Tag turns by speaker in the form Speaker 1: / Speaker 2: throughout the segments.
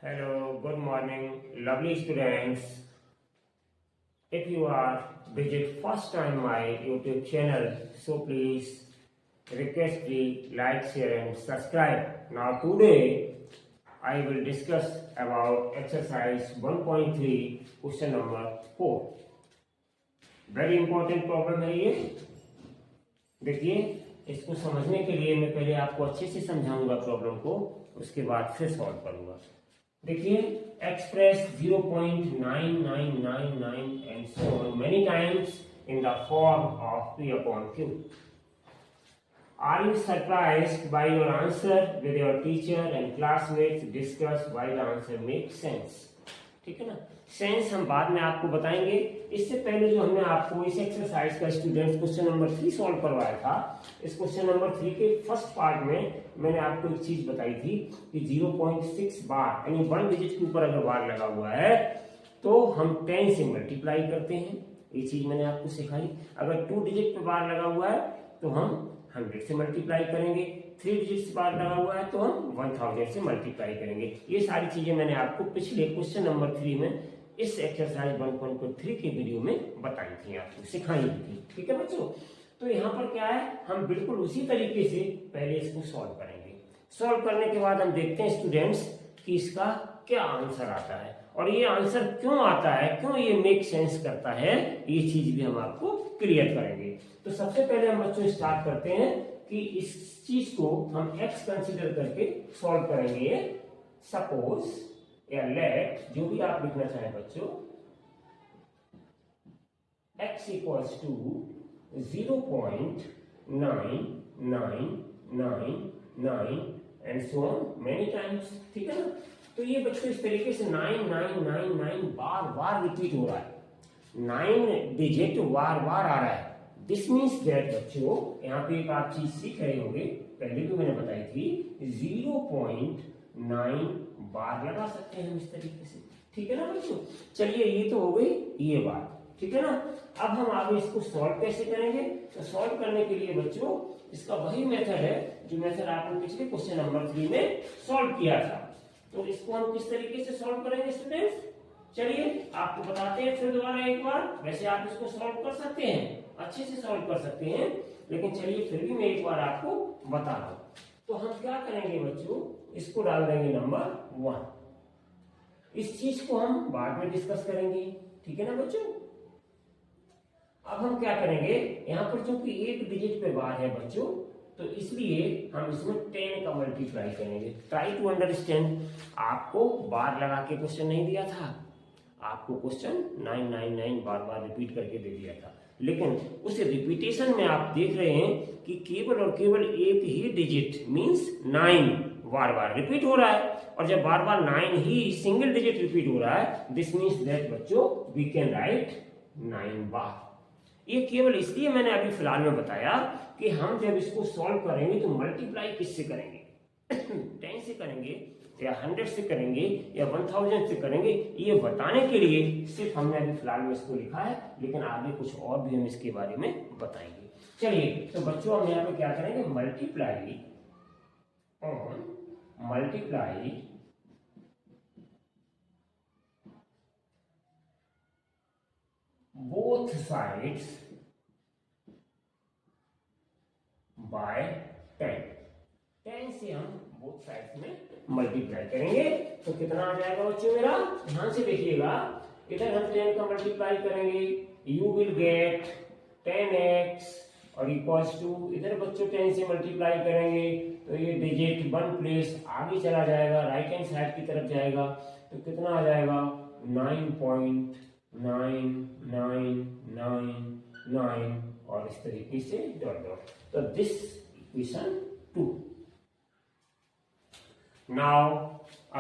Speaker 1: Hello, good morning, lovely students. If you are visit first time my YouTube channel, so please request the like, share and subscribe. Now today I will discuss about exercise 1.3 question number 4. Very important problem है ये. देखिए इसको समझने के लिए मैं पहले आपको अच्छे से समझाऊंगा प्रॉब्लम को, उसके बाद फिर सॉल्व करूंगा. देखिए express 0.9999 and so on many times in the form of P upon Q. Are you surprised by your answer with your teacher and classmates? Discuss why the answer makes sense. ठीक है ना. Sense हम बाद में आपको बताएंगे. इससे पहले जो हमने आपको इस एक्सरसाइज का स्टूडेंट्स क्वेश्चन नंबर 3 सॉल्व करवाया था, इस क्वेश्चन नंबर 3 के फर्स्ट पार्ट में मैंने आपको एक चीज बताई थी कि 0.6 बार यानी 1 डिजिट के ऊपर अगर बार लगा हुआ है तो हम 10 से मल्टीप्लाई करते हैं. ये चीज मैंने आपको सिखाई. अगर 2 डिजिट पे बार लगा हुआ है तो हम 100 से मल्टीप्लाई करेंगे. 3 डिजिट से बार लगा हुआ है तो हम 1000 से मल्टीप्लाई करेंगे. ये सारी चीजें मैंने आपको पिछले क्वेश्चन नंबर 3 में इस एक्सरसाइज 1.3 के वीडियो में बताई थी, आपको सिखाई थी. ठीक है बच्चों. तो यहाँ पर क्या है, हम बिल्कुल उसी तरीके से पहले इसको सॉल्व करेंगे. सॉल्व करने के बाद हम देखते हैं स्टूडेंट्स कि इसका क्या आंसर आता है और ये आंसर क्यों आता है, क्यों ये मेक सेंस करता है, ये चीज भी हम आपको क्लियर करेंगे. तो सबसे पहले हम बच्चों स्टार्ट करते हैं कि इस चीज को हम x कंसीडर करके सॉल्व करेंगे. सपोज या लेट, जो भी आप लिखना चाहें बच्चों, x equals to 0.9999 and so on many times. ठीक है ना. तो ये बच्चों इस तरीके से 9999 बार बार रिपीट हो रहा है. 9 डिजिट बार बार आ रहा है. दिस मीन्स दैट बच्चों यहाँ पे एक आप चीज सीख रहे होंगे, पहले भी मैंने बताई थी, 0.9 बार लगा सकते हैं हम इस तरीके से. ठीक है ना बच्चों. चलिए ये तो हो गई ये बात. ठीक है ना. अब हम आगे इसको सॉल्व कैसे करेंगे. तो सॉल्व करने के लिए बच्चों इसका वही मेथड है जो मेथड आपने पिछले क्वेश्चन नंबर 3 में सॉल्व किया था. तो इसको हम किस तरीके से सॉल्व करेंगे स्टूडेंट्स, चलिए आपको बताते हैं फिर दोबारा एक बार. वैसे आप इसको सॉल्व कर सकते हैं, अच्छे से सॉल्व कर सकते हैं, लेकिन चलिए फिर भी मैं एक बार आपको बता रहा हूं. तो हम क्या करेंगे बच्चों, इसको डाल देंगे नंबर 1. इस चीज को हम बाद में डिस्कस करेंगे. ठीक है ना बच्चों. अब हम क्या करेंगे, यहाँ पर चूंकि 1 डिजिट पे बार है बच्चों, तो इसलिए हम इसमें 10 का मल्टीप्लाई करेंगे. Try to understand. आपको बार लगा के क्वेश्चन नहीं दिया था, आपको क्वेश्चन 999 बार बार रिपीट करके दे दिया था, लेकिन उस रिपीटेशन में आप देख रहे हैं कि केवल और केवल एक ही डिजिट मींस 9 बार बार रिपीट हो रहा है. और जब बार बार 9 ही सिंगल डिजिट रिपीट हो रहा है, दिस मींस दैट बच्चों वी कैन राइट 9 बार. ये केवल इसलिए मैंने अभी फिलहाल में बताया कि हम जब इसको सॉल्व करेंगे तो मल्टीप्लाई किससे करेंगे, 10 से करेंगे या 100 से करेंगे या 1000 से करेंगे, ये बताने के लिए सिर्फ हमने अभी फिलहाल में इसको लिखा है, लेकिन आगे कुछ और भी हम इसके बारे में बताएंगे. चलिए तो बच्चों हम यहाँ पे क्या करेंगे, मल्टीप्लाई both sides by 10. 10 से हम बोथ साइड्स में मल्टीप्लाई करेंगे तो कितना आ जाएगा बच्चों मेरा, ध्यान से देखिएगा. इधर हम 10 का मल्टीप्लाई करेंगे, यू विल गेट 10x और इक्वल्स टू, इधर बच्चों 10 से मल्टीप्लाई करेंगे तो ये डिजिट 1 प्लेस आगे चला जाएगा, राइट हैंड साइड की तरफ जाएगा, तो कितना आ जाएगा 9.9999 और इस तरीके से डॉट डॉट. तो this equation 2. Now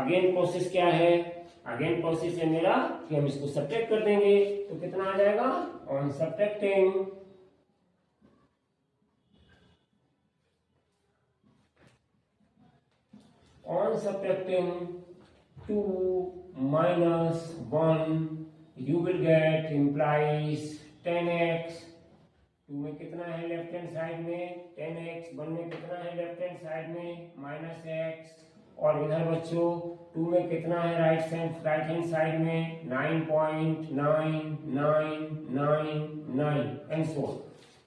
Speaker 1: again process क्या है, अगेन प्रोसेस है मेरा कि हम इसको सब्ट्रैक्ट कर देंगे तो कितना आ जाएगा, on subtracting 2 minus 1 you will get implies 10x. 2 में कितना है लेफ्ट हैंड साइड में 10x, 1 में कितना है लेफ्ट हैंड साइड में -x, और इधर बच्चों 2 में कितना है राइट हैंड साइड में 9.9999 एंड सो ऑन,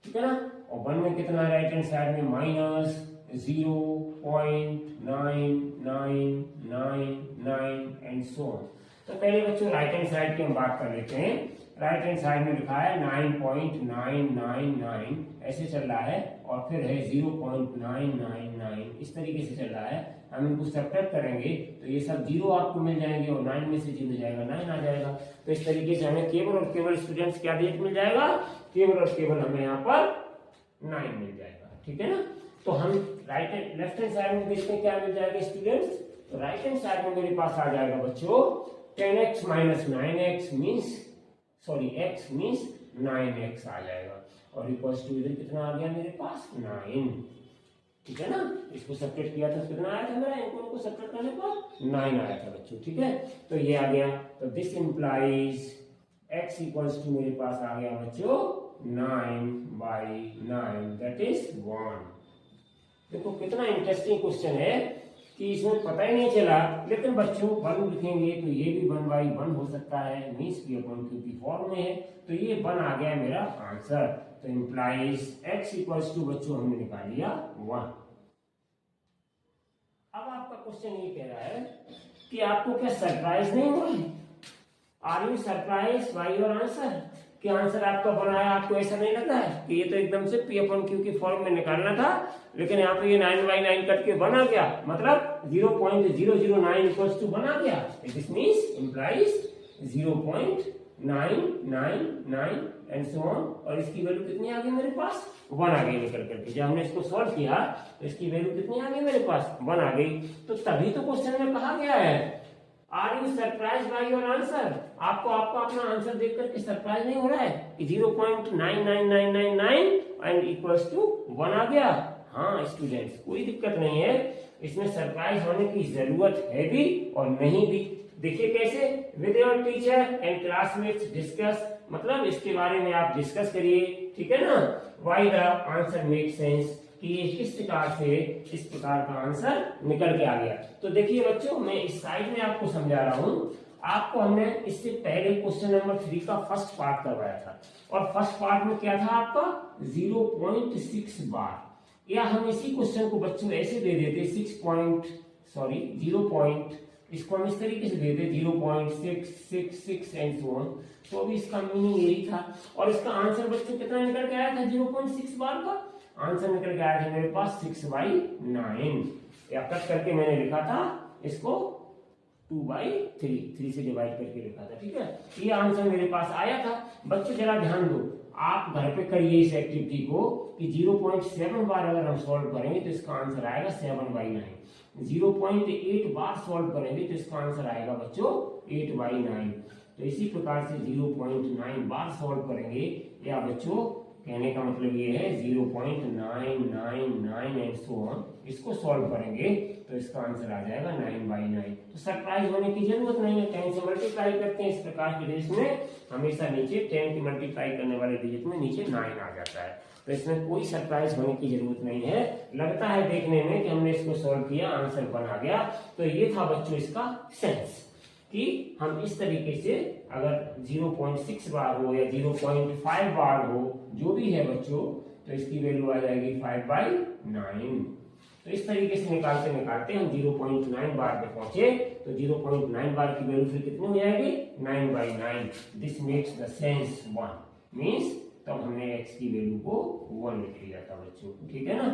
Speaker 1: ठीक है ना। और 1 में कितना है राइट हैंड साइड में -0.9999 एंड सो ऑन। तो पहले बच्चों राइट हैंड साइड की हम बात कर लेते हैं। राइट हैंड साइड में लिखा है 9.999 ऐसे चल रहा है और फिर है 0.999 इस तरीके से चल रहा है। हम इनको सब्ट्रैक्ट करेंगे तो ये सब 0 आपको मिल जाएंगे और 9 में से 0 जाएगा 9 आ जाएगा। तो इस तरीके से हमें केवल और केवल स्टूडेंट्स क्या डेट मिल जाएगा, केवल और केवल हमें यहाँ पर 9 मिल जाएगा, ठीक है ना। तो हम लेफ्ट हैंड साइड में देखते हैं क्या मिल जाएगा स्टूडेंट्स। तो राइट हैंड साइड में मेरे पास आ जाएगा बच्चों 10x minus 9x means x means 9x आ जाएगा और इक्वल्स टू इधर कितना आ गया मेरे पास 9, ठीक है ना। इसको सब्ट्रैक्ट किया था कितना आया था मेरा, इनको सब्ट्रैक्ट करने पर 9 आया था बच्चों, ठीक है। तो ये आ गया, तो this implies x equals to मेरे पास आ गया बच्चों 9/9 दैट इज 1। देखो कितना इंटरेस्टिंग क्वेश्चन है कि इसमें पता ही नहीं चला, लेकिन बच्चों 1 लिखेंगे तो ये भी 1/1 हो सकता है, मीन्स P/Q की फॉर्म में है। तो ये 1 आ गया मेरा आंसर। तो इंप्लाइज x इक्वल्स टू बच्चों हमने निकाल लिया 1। अब आपका क्वेश्चन ये कह रहा है कि आपको क्या सरप्राइज नहीं हुआ है? Are you surprise by your answer? कि आंसर आपका बनाया आपको ऐसा नहीं लगा है कि ये तो एकदम से P/Q की फॉर्म में निकालना था, लेकिन यहाँ पे ये 9/9 कट के बना गया, मतलब 0.009 इक्वल्स टू बना गया। This means implies 0.999 and so on. और इसकी वैल्यू कितनी आ गई मेरे पास 1 आ गई निकल करके। जब हमने इसको सॉल्व किया तो इसकी वैल्यू कितनी आ गई मेरे पास 1 आ गई। तो तभी तो क्वेश्चन में कहा गया है are you surprise by your answer? आपको आपका अपना आंसर देख करके सरप्राइज नहीं हो रहा है कि 0.99999 एंड इक्वल्स टू 1 आ गया? हाँ स्टूडेंट्स, कोई दिक्कत नहीं है, इसमें सरप्राइज होने की जरूरत है भी और नहीं भी। देखिए कैसे, with your teacher and classmates discuss, मतलब इसके बारे में आप डिस्कस करिए, ठीक है ना। Why the answer make sense, कि ये किस प्रकार से इस प्रकार का आंसर निकल के आ गया। तो देखिए बच्चों, मैं इस साइड में आपको समझा रहा हूं। आपको हमने इससे पहले क्वेश्चन नंबर 3 का फर्स्ट पार्ट करवाया था और फर्स्ट पार्ट में क्या था आपका 0.6 बार, या हम इसी क्वेश्चन को बच्चों ऐसे दे देते 0. इसको हम इस तरीके से दे दे 0.666 एंड सो ऑन। तो अभी इसका मीनिंग यही था और इसका आंसर बच्चों कितना निकल के आया था 0.6 बार का आंसर निकल के आया था मेरे पास 6/9, या कट करके मैंने लिखा था इसको 2/3 से डिवाइड करके लिखा था, ठीक है। ये आंसर मेरे पास आया था। बच्चों जरा ध्यान दो, आप घर पे करिए इस एक्टिविटी को कि 0.7 बार अगर हम सॉल्व करेंगे तो इसका आंसर आएगा 7/9। 0.8 बार सॉल्व करेंगे तो इसका आंसर आएगा बच्चों 8/9। तो इसी प्रकार से 0.9 बार सॉल्व करेंगे, या बच्चों कहने का मतलब ये है 0.999 एंड सो ऑन, इसको सॉल्व करेंगे तो इसका आंसर आ जाएगा 9/9। तो सरप्राइज होने की जरूरत नहीं है, 10 से मल्टीप्लाई करते हैं इस प्रकार के डिजिट में, हमेशा नीचे 10 की मल्टीप्लाई करने वाले डिजिट में नीचे 9 आ जाता है। तो इसमें कोई सरप्राइज होने की जरूरत नहीं है। लगता है देखने में कि हमने इसको सॉल्व किया, आंसर बना गया। तो ये था बच्चों इसका सेंस कि हम इस तरीके से अगर 0.6 बार हो या 0.5 बार हो, जो भी है बच्चों, तो इसकी वैल्यू आ जाएगी 5/9। तो इस तरीके से निकालते निकालते हम 0.9 बार पे पहुंचे। तो 0.9 बार की वैल्यू फिर कितनी हो जाएगी 9/9। This makes the sense 1 means तब हमने x की वैल्यू को 1 लिख लिया था बच्चों, ठीक है ना।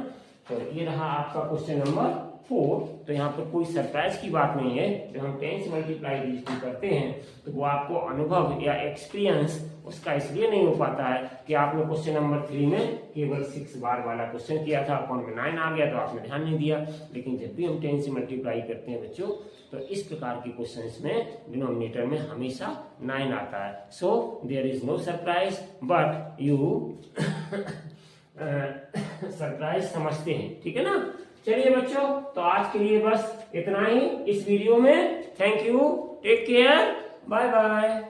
Speaker 1: तो ये रहा आपका क्वेश्चन नंबर 4। तो यहाँ पर कोई सरप्राइज की बात नहीं है। जब हम 10 से मल्टीप्लाई डिजिट करते हैं तो वो आपको अनुभव या एक्सपीरियंस उसका इसलिए नहीं हो पाता है कि आपने क्वेश्चन नंबर 3 में केवल 6 बार वाला क्वेश्चन किया था, अपॉन में 9 आ गया तो आपने ध्यान नहीं दिया। लेकिन जब भी हम 10 से मल्टीप्लाई करते हैं बच्चों, तो इस प्रकार के क्वेश्चंस में डिनोमिनेटर में हमेशा 9 आता है। So there is no surprise, but you surprise समझते हैं, ठीक है ना। चलिए बच्चों, तो आज के लिए बस इतना ही इस वीडियो में। Thank you, take care, bye bye.